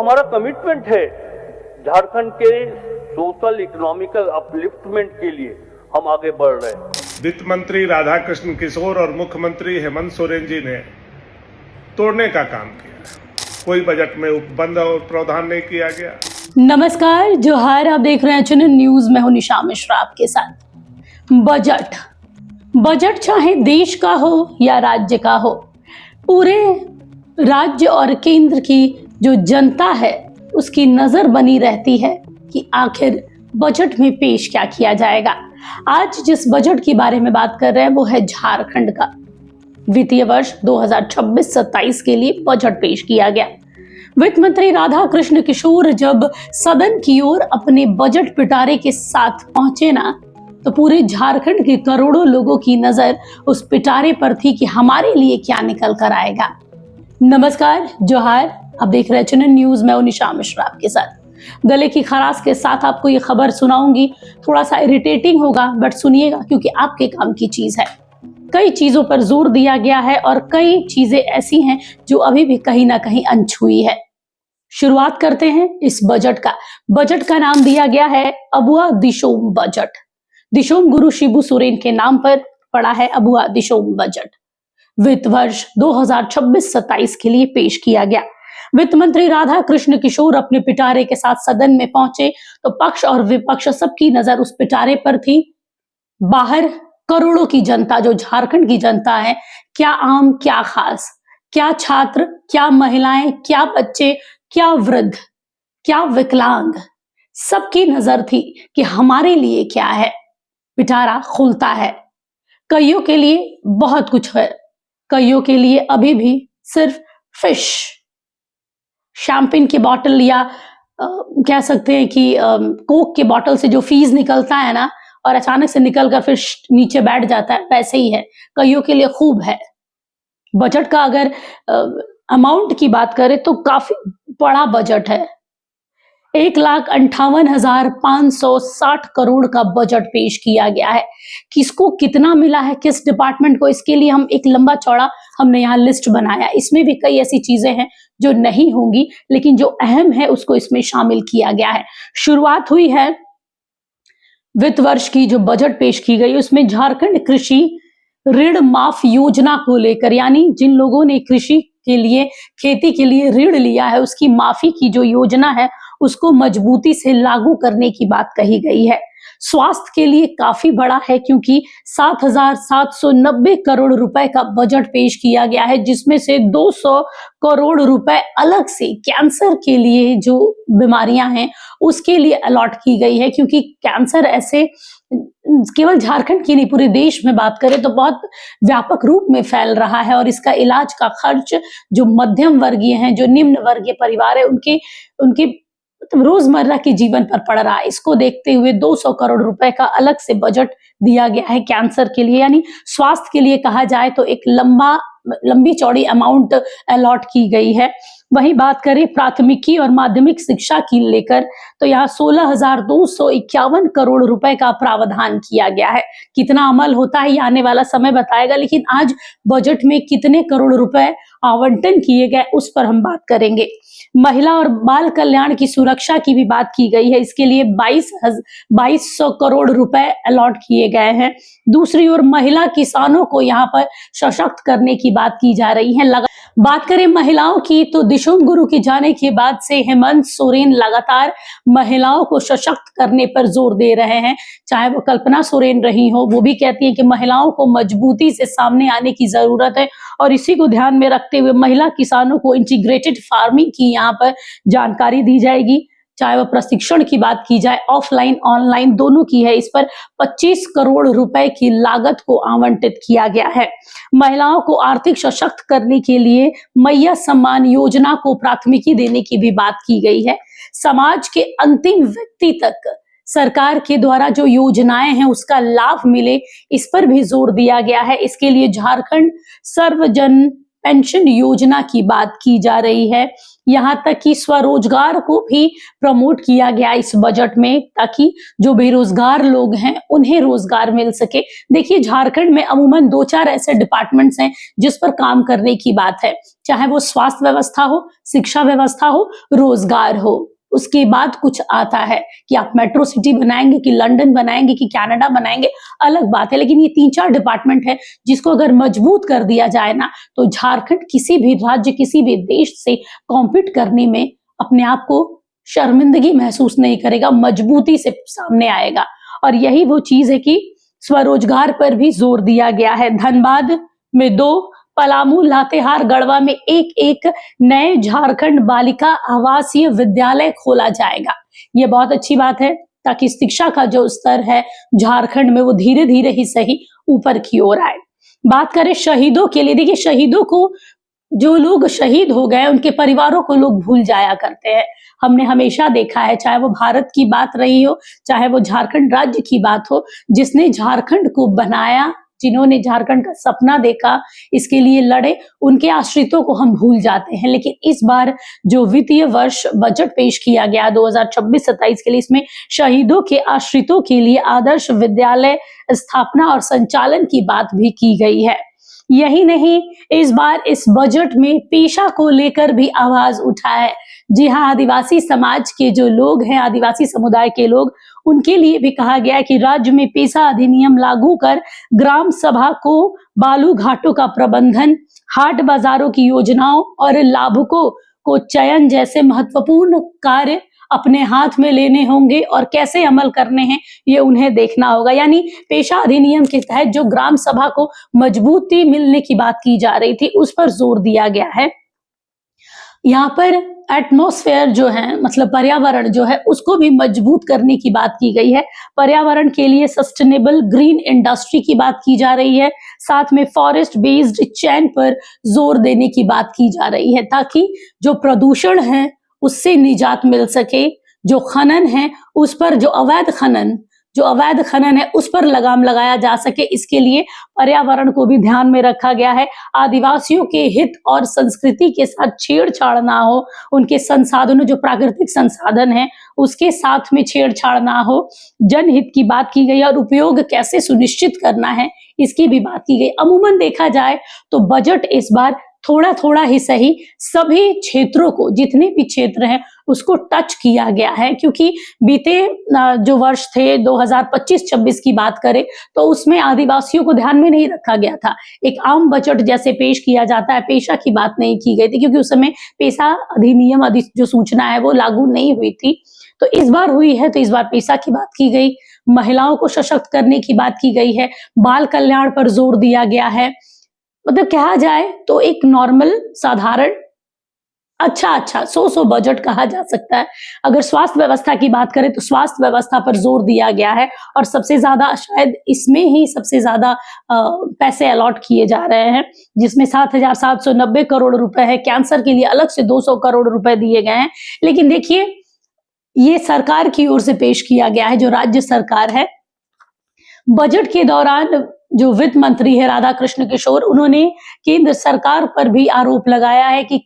हमारा कमिटमेंट है झारखंड के सोशल इकोनॉमिकल अपलिफ्टमेंट के लिए हम आगे बढ़ रहे हैं। वित्त मंत्री राधाकृष्ण किशोर और मुख्यमंत्री हेमंत सोरेन जी ने तोड़ने का काम किया। कोई बजट में उपबंध और प्रावधान नहीं किया गया। नमस्कार, जोहार। आप देख रहे हैं चैनल न्यूज में हूं निशा मिश्रा आपके साथ। बजट चाहे देश का हो या राज्य का हो, पूरे राज्य और केंद्र की जो जनता है उसकी नजर बनी रहती है कि आखिर बजट में पेश क्या किया जाएगा। आज जिस बजट के बारे में बात कर रहे हैं वो है झारखंड का वित्तीय वर्ष 2026-27 के लिए बजट पेश किया गया। वित्त मंत्री राधाकृष्ण किशोर जब सदन की ओर अपने बजट पिटारे के साथ पहुंचे ना, तो पूरे झारखंड के करोड़ों लोगों की नजर उस पिटारे पर थी कि हमारे लिए क्या निकल कर आएगा। नमस्कार, जोहार। आप देख रहे हैं चैनल न्यूज में निशा मिश्रा आपके साथ। गले की खराश के साथ आपको ये खबर सुनाऊंगी। थोड़ा सा इरिटेटिंग होगा बट सुनिएगा, क्योंकि आपके काम की चीज है। कई चीजों पर जोर दिया गया है और कई चीजें ऐसी हैं जो अभी भी कहीं ना कहीं अनछुई है। शुरुआत करते हैं इस बजट का। बजट का नाम दिया गया है अबुआ दिशोम बजट। दिशोम गुरु शिबू सोरेन के नाम पर पड़ा है अबुआ दिशोम बजट। वित्त वर्ष 2026-27 के लिए पेश किया गया। वित्त मंत्री राधाकृष्ण किशोर अपने पिटारे के साथ सदन में पहुंचे तो पक्ष और विपक्ष सबकी नजर उस पिटारे पर थी। बाहर करोड़ों की जनता, जो झारखंड की जनता है, क्या आम क्या खास, क्या छात्र, क्या महिलाएं, क्या बच्चे, क्या वृद्ध, क्या विकलांग, सबकी नजर थी कि हमारे लिए क्या है। पिटारा खुलता है। कईयों के लिए बहुत कुछ है, कईयों के लिए अभी भी सिर्फ फिश, शैंपेन की बोतल या कह सकते हैं कि कोक के बोतल से जो फीस निकलता है ना, और अचानक से निकलकर फिर नीचे बैठ जाता है, वैसे ही है। कईयों के लिए खूब है। बजट का अगर अमाउंट की बात करें तो काफी बड़ा बजट है। 1,58,560 करोड़ का बजट पेश किया गया है। किसको कितना मिला है, किस डिपार्टमेंट को, इसके लिए हम एक लंबा चौड़ा हमने यहाँ लिस्ट बनाया। इसमें भी कई ऐसी चीजें हैं जो नहीं होंगी, लेकिन जो अहम है उसको इसमें शामिल किया गया है। शुरुआत हुई है वित्त वर्ष की जो बजट पेश की गई उसमें झारखंड कृषि ऋण माफ योजना को लेकर, यानी जिन लोगों ने कृषि के लिए, खेती के लिए ऋण लिया है, उसकी माफी की जो योजना है उसको मजबूती से लागू करने की बात कही गई है। स्वास्थ्य के लिए काफी बड़ा है, क्योंकि 7,790 करोड़ रुपए का बजट पेश किया गया है, जिसमें से 200 करोड़ रुपए अलग से कैंसर के लिए जो बीमारियां हैं उसके लिए अलॉट की गई है। क्योंकि कैंसर ऐसे केवल झारखंड की नहीं, पूरे देश में बात करें तो बहुत व्यापक रूप में फैल रहा है, और इसका इलाज का खर्च जो मध्यम वर्गीय हैं, जो निम्न वर्गीय परिवार है, उनके रोजमर्रा के जीवन पर पड़ रहा है। इसको देखते हुए 200 करोड़ रुपए का अलग से बजट दिया गया है कैंसर के लिए, यानी स्वास्थ्य के लिए कहा जाए तो एक लंबी चौड़ी अमाउंट अलॉट की गई है। वहीं बात करें प्राथमिकी और माध्यमिक शिक्षा की लेकर तो यहाँ 16,251 करोड़ रुपए का प्रावधान किया गया है। कितना अमल होता है ये आने वाला समय बताएगा, लेकिन आज बजट में कितने करोड़ रुपए आवंटन किए गए उस पर हम बात करेंगे। महिला और बाल कल्याण की सुरक्षा की भी बात की गई है। इसके लिए 2200 करोड़ रुपए अलॉट किए गए हैं। दूसरी ओर महिला किसानों को यहाँ पर सशक्त करने की बात की जा रही है। बात करें महिलाओं की तो दिशोम गुरु के जाने के बाद से हेमंत सोरेन लगातार महिलाओं को सशक्त करने पर जोर दे रहे हैं। चाहे वो कल्पना सोरेन रही हो, वो भी कहती है कि महिलाओं को मजबूती से सामने आने की जरूरत है, और इसी को ध्यान में रखते हुए महिला किसानों को इंटीग्रेटेड फार्मिंग की यहाँ पर जानकारी दी जाएगी। चाहे वह प्रशिक्षण की बात की जाए, ऑफलाइन ऑनलाइन दोनों की है। इस पर 25 करोड़ रुपए की लागत को आवंटित किया गया है। महिलाओं को आर्थिक सशक्त करने के लिए मैया सम्मान योजना को प्राथमिकी देने की भी बात की गई है। समाज के अंतिम व्यक्ति तक सरकार के द्वारा जो योजनाएं हैं उसका लाभ मिले, इस पर भी जोर दिया गया है। इसके लिए झारखंड सर्वजन पेंशन योजना की बात की जा रही है। यहाँ तक कि स्वरोजगार को भी प्रमोट किया गया इस बजट में, ताकि जो बेरोजगार लोग हैं उन्हें रोजगार मिल सके। देखिए, झारखंड में अमूमन 2-4 ऐसे डिपार्टमेंट्स हैं जिस पर काम करने की बात है, चाहे वो स्वास्थ्य व्यवस्था हो, शिक्षा व्यवस्था हो, रोजगार हो। उसके बाद कुछ आता है कि आप मेट्रो सिटी बनाएंगे कि लंदन बनाएंगे कि कनाडा बनाएंगे, अलग बात है। लेकिन ये 3-4 डिपार्टमेंट है जिसको अगर मजबूत कर दिया जाए ना, तो झारखंड किसी भी राज्य, किसी भी देश से कॉम्पीट करने में अपने आप को शर्मिंदगी महसूस नहीं करेगा, मजबूती से सामने आएगा। और यही वो चीज है कि स्वरोजगार पर भी जोर दिया गया है। धनबाद में 2, पलामू, लातेहार, गढ़वा में एक नए झारखंड बालिका आवासीय विद्यालय खोला जाएगा। ये बहुत अच्छी बात है, ताकि शिक्षा का जो स्तर है झारखंड में वो धीरे धीरे ही सही ऊपर की ओर आए। बात करें शहीदों के लिए, देखिए शहीदों को, जो लोग शहीद हो गए उनके परिवारों को लोग भूल जाया करते हैं। हमने हमेशा देखा है, चाहे वो भारत की बात रही हो, चाहे वो झारखंड राज्य की बात हो, जिसने झारखंड को बनाया, जिन्होंने झारखंड का सपना देखा, इसके लिए लड़े, उनके आश्रितों को हम भूल जाते हैं। लेकिन इस बार जो वित्तीय वर्ष बजट पेश किया गया 2026-27 के लिए, इसमें शहीदों के आश्रितों के लिए आदर्श विद्यालय स्थापना और संचालन की बात भी की गई है। यही नहीं, इस बार इस बजट में पेशा को लेकर भी आवाज उठा है। जी हाँ, आदिवासी समाज के जो लोग हैं, आदिवासी समुदाय के लोग, उनके लिए भी कहा गया है कि राज्य में पेशा अधिनियम लागू कर ग्राम सभा को बालू घाटों का प्रबंधन, हाट बाजारों की योजनाओं और लाभुकों को चयन जैसे महत्वपूर्ण कार्य अपने हाथ में लेने होंगे और कैसे अमल करने हैं ये उन्हें देखना होगा। यानी पेशा अधिनियम के तहत जो ग्राम सभा को मजबूती मिलने की बात की जा रही थी, उस पर जोर दिया गया है। यहाँ पर एटमॉस्फेयर जो है, मतलब पर्यावरण जो है, उसको भी मजबूत करने की बात की गई है। पर्यावरण के लिए सस्टेनेबल ग्रीन इंडस्ट्री की बात की जा रही है। साथ में फॉरेस्ट बेस्ड चैन पर जोर देने की बात की जा रही है, ताकि जो प्रदूषण है उससे निजात मिल सके। जो खनन है उस पर, जो अवैध खनन है उस पर लगाम लगाया जा सके। इसके लिए पर्यावरण को भी ध्यान में रखा गया है। आदिवासियों के हित और संस्कृति के साथ छेड़छाड़ ना हो, उनके संसाधनों, जो प्राकृतिक संसाधन है उसके साथ में छेड़छाड़ ना हो। जनहित की बात की गई और उपयोग कैसे सुनिश्चित करना है इसकी भी बात की गई। अमूमन देखा जाए तो बजट इस बार थोड़ा थोड़ा ही सही सभी क्षेत्रों को, जितने भी क्षेत्र हैं उसको टच किया गया है। क्योंकि बीते जो वर्ष थे 2025-26 की बात करें तो उसमें आदिवासियों को ध्यान में नहीं रखा गया था। एक आम बजट जैसे पेश किया जाता है, पेशा की बात नहीं की गई थी, क्योंकि उस समय पेशा अधिनियम जो सूचना है वो लागू नहीं हुई थी। तो इस बार हुई है, तो इस बार पेशा की बात की गई, महिलाओं को सशक्त करने की बात की गई है, बाल कल्याण पर जोर दिया गया है। मतलब कहा जाए तो एक नॉर्मल, साधारण, अच्छा 100 बजट कहा जा सकता है। अगर स्वास्थ्य व्यवस्था की बात करें तो स्वास्थ्य व्यवस्था पर जोर दिया गया है, और सबसे ज्यादा शायद इसमें ही सबसे ज्यादा पैसे अलॉट किए जा रहे हैं, जिसमें 7,790 करोड़ रुपए है। कैंसर के लिए अलग से 200 करोड़ रुपए दिए गए हैं। लेकिन देखिए, ये सरकार की ओर से पेश किया गया है, जो राज्य सरकार है। बजट के दौरान जो वित्त मंत्री है राधा कृष्ण किशोर, उन्होंने केंद्र सरकार पर भी आरोप लगाया है कि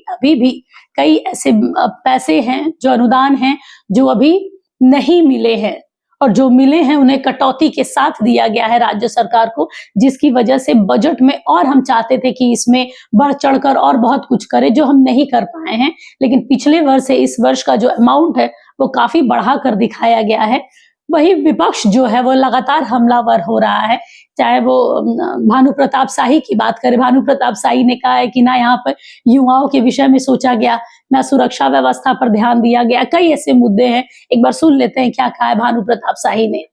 अभी भी कई ऐसे पैसे हैं, जो अनुदान हैं, जो अभी नहीं मिले हैं, और जो मिले हैं उन्हें कटौती के साथ दिया गया है राज्य सरकार को, जिसकी वजह से बजट में, और हम चाहते थे कि इसमें बढ़ चढ़कर और बहुत कुछ करे, जो हम नहीं कर पाए हैं। लेकिन पिछले वर्ष से इस वर्ष का जो अमाउंट है वो काफी बढ़ा कर दिखाया गया है। वही विपक्ष जो है वो लगातार हमलावर हो रहा है। चाहे वो भानु प्रताप शाही की बात करें, भानु प्रताप शाही ने कहा है कि ना यहाँ पर युवाओं के विषय में सोचा गया, ना सुरक्षा व्यवस्था पर ध्यान दिया गया। कई ऐसे मुद्दे हैं, एक बार सुन लेते हैं क्या कहा है भानु प्रताप शाही ने।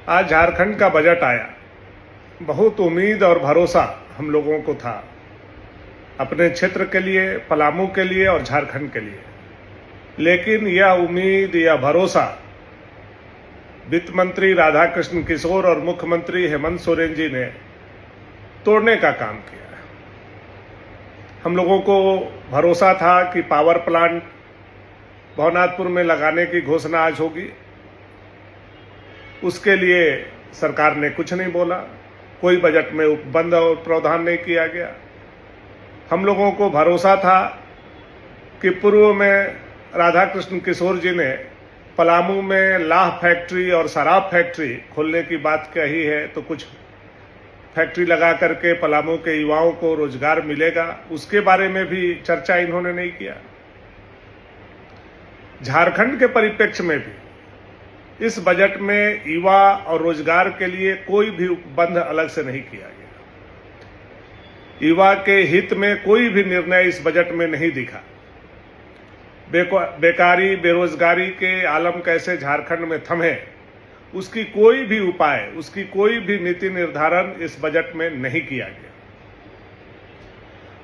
आज झारखंड का बजट आया, बहुत उम्मीद और भरोसा हम लोगों को था अपने क्षेत्र के लिए, पलामू के लिए और झारखंड के लिए। लेकिन यह उम्मीद या भरोसा वित्त मंत्री राधा कृष्ण किशोर और मुख्यमंत्री हेमंत सोरेन जी ने तोड़ने का काम किया। हम लोगों को भरोसा था कि पावर प्लांट भवनाथपुर में लगाने की घोषणा आज होगी। उसके लिए सरकार ने कुछ नहीं बोला, कोई बजट में उपबंध और प्रावधान नहीं किया गया। हम लोगों को भरोसा था कि पूर्व में राधा कृष्ण किशोर जी ने पलामू में लाह फैक्ट्री और शराब फैक्ट्री खोलने की बात कही है, तो कुछ फैक्ट्री लगा करके पलामू के युवाओं को रोजगार मिलेगा, उसके बारे में भी चर्चा इन्होंने नहीं किया। झारखंड के परिप्रेक्ष्य में भी इस बजट में युवा और रोजगार के लिए कोई भी उपबंध अलग से नहीं किया गया। युवा के हित में कोई भी निर्णय इस बजट में नहीं दिखा। बेकारी बेरोजगारी के आलम कैसे झारखंड में थमे, उसकी कोई भी उपाय, उसकी कोई भी नीति निर्धारण इस बजट में नहीं किया गया।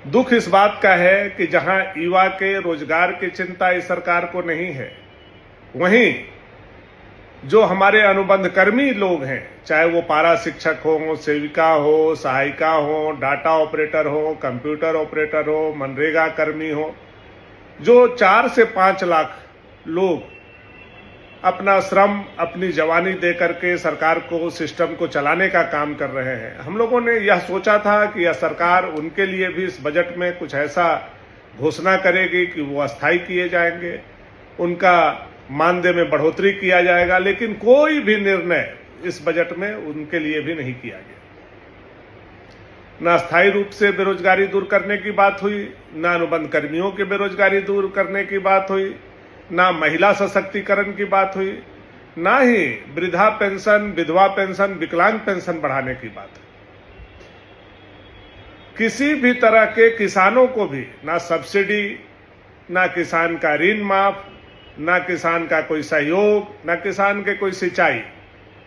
दुख इस बात का है कि जहां युवा के रोजगार की चिंता इस सरकार को नहीं है, वहीं जो हमारे अनुबंध कर्मी लोग हैं, चाहे वो पारा शिक्षक हो, सेविका हो, सहायिका हो, डाटा ऑपरेटर हो, कंप्यूटर ऑपरेटर हो, मनरेगा कर्मी हो, जो 4 से 5 लाख लोग अपना श्रम, अपनी जवानी दे करके सरकार को, सिस्टम को चलाने का काम कर रहे हैं। हम लोगों ने यह सोचा था कि यह सरकार उनके लिए भी इस बजट में कुछ ऐसा घोषणा करेगी कि वो अस्थायी किए जाएंगे, उनका मानदेय में बढ़ोतरी किया जाएगा, लेकिन कोई भी निर्णय इस बजट में उनके लिए भी नहीं किया गया। न अस्थायी रूप से बेरोजगारी दूर करने की बात हुई, न अनुबंध कर्मियों की बेरोजगारी दूर करने की बात हुई, ना महिला सशक्तिकरण की बात हुई, ना ही वृद्धा पेंशन, विधवा पेंशन, विकलांग पेंशन बढ़ाने की बात हुई। किसी भी तरह के किसानों को भी ना सब्सिडी, ना किसान का ऋण माफ, ना किसान का कोई सहयोग, ना किसान के कोई सिंचाई,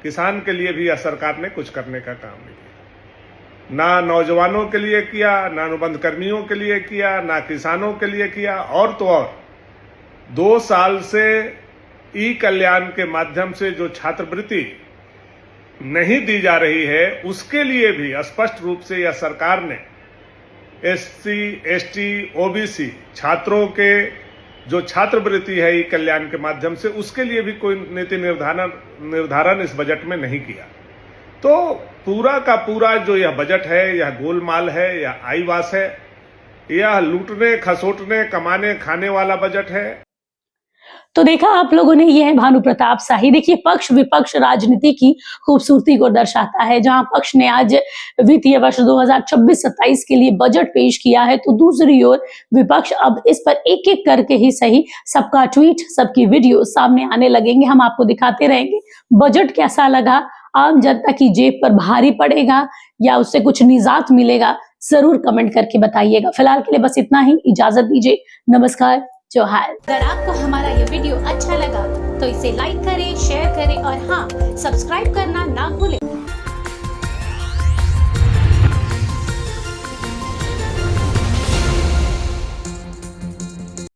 किसान के लिए भी यह सरकार ने कुछ करने का काम नहीं किया। ना नौजवानों के लिए किया, ना अनुबंध कर्मियों के लिए किया, ना किसानों के लिए किया। और तो और 2 साल से ई कल्याण के माध्यम से जो छात्रवृत्ति नहीं दी जा रही है, उसके लिए भी स्पष्ट रूप से यह सरकार ने SC, ST, OBC छात्रों के जो छात्रवृत्ति है ई कल्याण के माध्यम से, उसके लिए भी कोई नीति निर्धारण इस बजट में नहीं किया। तो पूरा का पूरा जो यह बजट है, यह गोलमाल है, यह आईवास है, यह लूटने, खसोटने, कमाने, खाने वाला बजट है। तो देखा आप लोगों ने, यह है भानु प्रताप शाही। देखिए, पक्ष विपक्ष राजनीति की खूबसूरती को दर्शाता है। जहां पक्ष ने आज वित्तीय वर्ष 2026-27 के लिए बजट पेश किया है, तो दूसरी ओर विपक्ष अब इस पर एक एक करके ही सही सबका ट्वीट, सबकी वीडियो सामने आने लगेंगे। हम आपको दिखाते रहेंगे बजट कैसा लगा, आम जनता की जेब पर भारी पड़ेगा या उससे कुछ निजात मिलेगा, जरूर कमेंट करके बताइएगा। फिलहाल के लिए बस इतना ही, इजाजत दीजिए, नमस्कार, जोहार। अगर आपको हमारा ये वीडियो अच्छा लगा तो इसे लाइक करें, शेयर करें और हाँ, सब्सक्राइब करना ना भूलें।